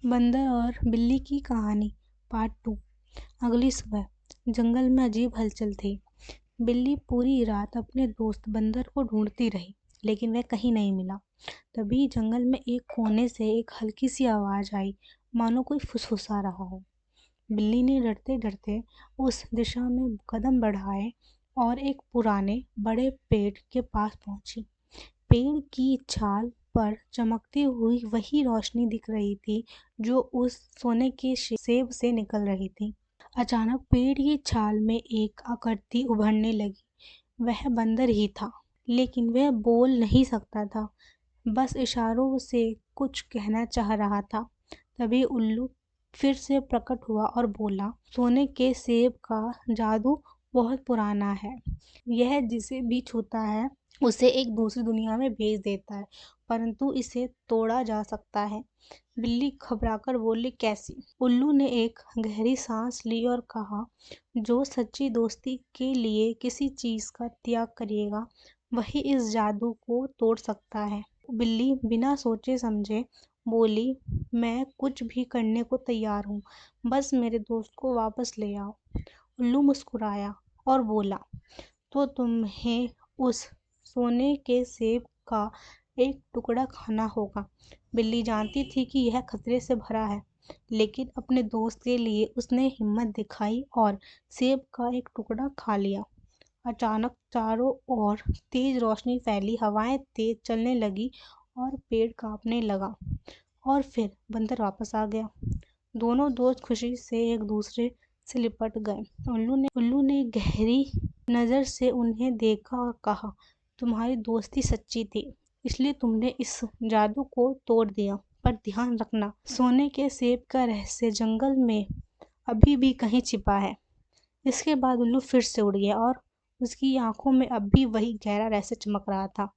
बंदर और बिल्ली की कहानी पार्ट 2। अगली सुबह जंगल में अजीब हलचल थी। बिल्ली पूरी रात अपने दोस्त बंदर को ढूंढती रही, लेकिन वह कहीं नहीं मिला। तभी जंगल में एक कोने से एक हल्की सी आवाज आई, मानो कोई फुसफुसा रहा हो। बिल्ली ने डरते डरते उस दिशा में कदम बढ़ाए और एक पुराने बड़े पेड़ के पास पहुंची। पेड़ की छाल पर चमकती हुई वही रोशनी दिख रही थी जो उस सोने के सेब से निकल रही थी। अचानक पेड़ की छाल में एक आकृति उभरने लगी। वह बंदर ही था, लेकिन वह बोल नहीं सकता था, बस इशारों से कुछ कहना चाह रहा था। तभी उल्लू फिर से प्रकट हुआ और बोला, सोने के सेब का जादू बहुत पुराना है। यह जिसे भी छूता है उसे एक दूसरी दुनिया में भेज देता है, परंतु इसे तोड़ा जा सकता है। बिल्ली घबराकर बोली, कैसी? उल्लू ने एक गहरी सांस ली और कहा, जो सच्ची दोस्ती के लिए किसी चीज का त्याग करेगा वही इस जादू को तोड़ सकता है। बिल्ली बिना सोचे समझे बोली, मैं कुछ भी करने को तैयार हूँ, बस मेरे दोस्त को वापस ले आओ। उल्लू मुस्कुराया और बोला, तो तुम्हें उस सोने के सेब का एक टुकड़ा खाना होगा। बिल्ली जानती थी कि यह खतरे से भरा है, लेकिन अपने दोस्त के लिए उसने हिम्मत दिखाई और सेब का एक टुकड़ा खा लिया। अचानक चारों ओर तेज रोशनी फैली, हवाएं तेज चलने लगी और पेड़ कांपने लगा। और फिर बंदर वापस आ गया। दोनों दोस्त खुशी से एक दूसरे से लिपट गए। उल्लू ने गहरी नजर से उन्हें देखा और कहा, तुम्हारी दोस्ती सच्ची थी, इसलिए तुमने इस जादू को तोड़ दिया। पर ध्यान रखना, सोने के सेब का रहस्य जंगल में अभी भी कहीं छिपा है। इसके बाद उल्लू फिर से उड़ गया और उसकी आंखों में अब भी वही गहरा रहस्य चमक रहा था।